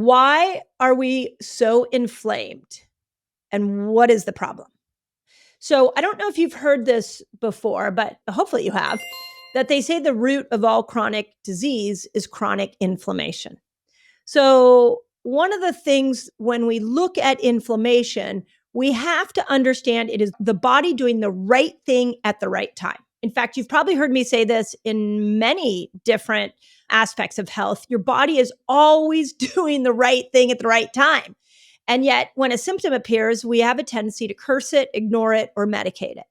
Why are we so inflamed? And what is the problem? So, I don't know if you've heard this before, but hopefully you have, that they say the root of all chronic disease is chronic inflammation. So, one of the things when we look at inflammation, we have to understand it is the body doing the right thing at the right time. In fact, you've probably heard me say this in many different aspects of health. Your body is always doing the right thing at the right time. And yet, when a symptom appears, we have a tendency to curse it, ignore it, or medicate it.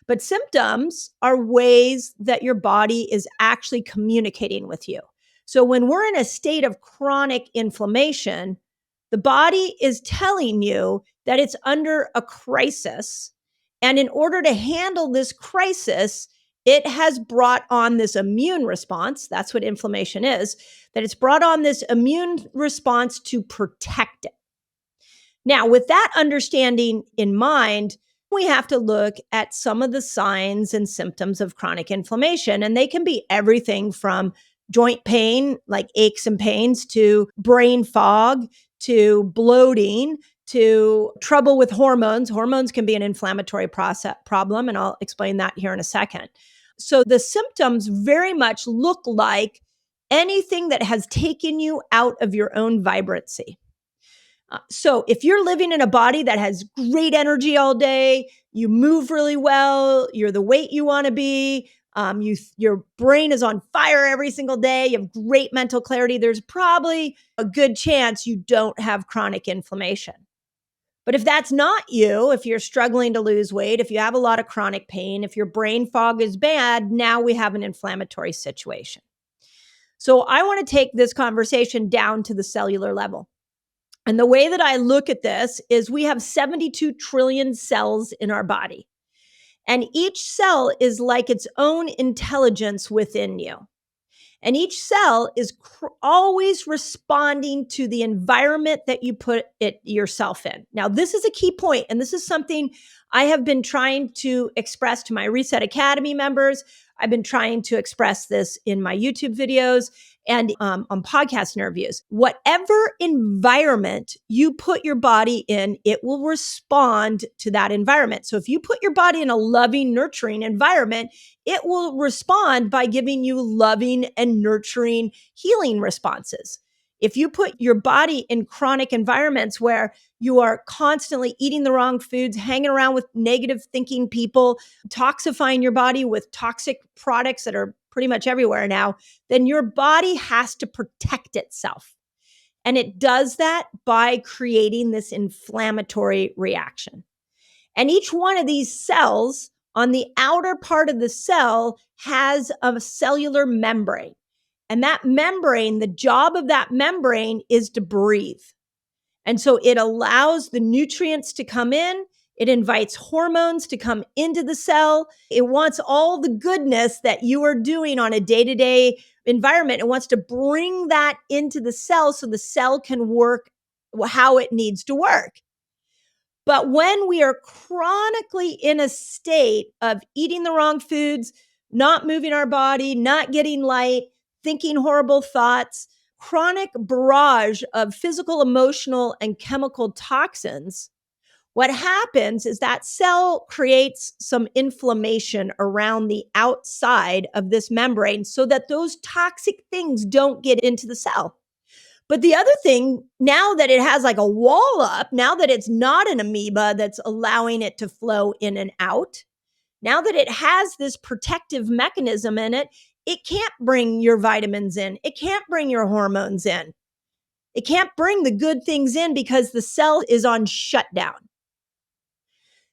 But symptoms are ways that your body is actually communicating with you. So when we're in a state of chronic inflammation, the body is telling you that it's under a crisis. And in order to handle this crisis, it has brought on this immune response. That's what inflammation is, that it's brought on this immune response to protect it. Now, with that understanding in mind, we have to look at some of the signs and symptoms of chronic inflammation. And they can be everything from joint pain, like aches and pains, to brain fog, to bloating, to trouble with hormones. Hormones can be an inflammatory problem, and I'll explain that here in a second. So the symptoms very much look like anything that has taken you out of your own vibrancy. So if you're living in a body that has great energy all day, you move really well, you're the weight you want to be, your brain is on fire every single day, you have great mental clarity, there's probably a good chance you don't have chronic inflammation. But if that's not you, if you're struggling to lose weight, if you have a lot of chronic pain, if your brain fog is bad, now we have an inflammatory situation. So I want to take this conversation down to the cellular level. And the way that I look at this is we have 72 trillion cells in our body. And each cell is like its own intelligence within you. And each cell is always responding to the environment that you put it yourself in. Now, this is a key point, and this is something I have been trying to express to my Reset Academy members. I've been trying to express this in my YouTube videos and on podcast interviews. Whatever environment you put your body in, it will respond to that environment. So if you put your body in a loving, nurturing environment, it will respond by giving you loving and nurturing healing responses. If you put your body in chronic environments where you are constantly eating the wrong foods, hanging around with negative thinking people, toxifying your body with toxic products that are pretty much everywhere now, then your body has to protect itself. And it does that by creating this inflammatory reaction. And each one of these cells on the outer part of the cell has a cellular membrane. And that membrane, the job of that membrane is to breathe. And so it allows the nutrients to come in. It invites hormones to come into the cell. It wants all the goodness that you are doing on a day-to-day environment. It wants to bring that into the cell so the cell can work how it needs to work. But when we are chronically in a state of eating the wrong foods, not moving our body, not getting light, thinking horrible thoughts, chronic barrage of physical, emotional, and chemical toxins, what happens is that cell creates some inflammation around the outside of this membrane so that those toxic things don't get into the cell. But the other thing, now that it has like a wall up, now that it's not an amoeba that's allowing it to flow in and out, now that it has this protective mechanism in it, it can't bring your vitamins in. It can't bring your hormones in. It can't bring the good things in because the cell is on shutdown.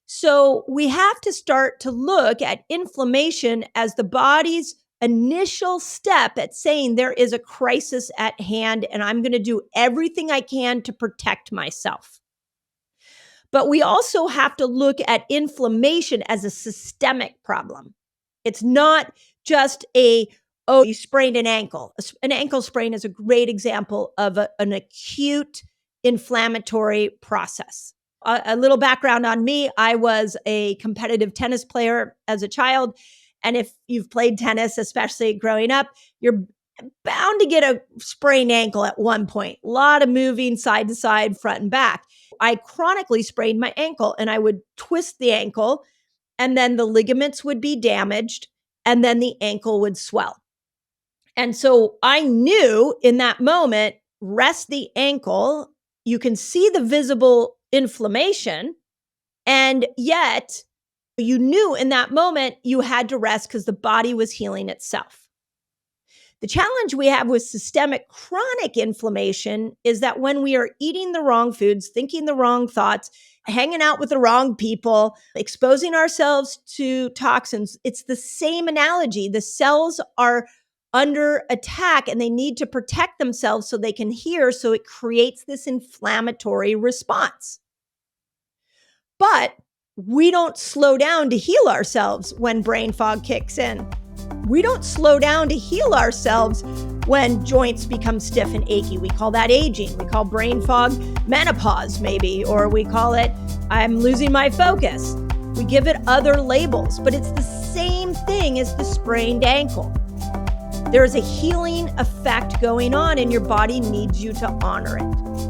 So we have to start to look at inflammation as the body's initial step at saying there is a crisis at hand and I'm going to do everything I can to protect myself. But we also have to look at inflammation as a systemic problem. It's not just you sprained an ankle. An ankle sprain is a great example of an acute inflammatory process. A little background on me, I was a competitive tennis player as a child. And if you've played tennis, especially growing up, your bound to get a sprained ankle at one point. A lot of moving side to side, front and back. I chronically sprained my ankle and I would twist the ankle and then the ligaments would be damaged and then the ankle would swell. And so I knew in that moment, rest the ankle. You can see the visible inflammation. And yet you knew in that moment you had to rest because the body was healing itself. The challenge we have with systemic chronic inflammation is that when we are eating the wrong foods, thinking the wrong thoughts, hanging out with the wrong people, exposing ourselves to toxins, it's the same analogy. The cells are under attack and they need to protect themselves so they can heal. So it creates this inflammatory response. But we don't slow down to heal ourselves when brain fog kicks in. We don't slow down to heal ourselves when joints become stiff and achy. We call that aging. We call brain fog menopause, maybe, or we call it, I'm losing my focus. We give it other labels, but it's the same thing as the sprained ankle. There is a healing effect going on and your body needs you to honor it.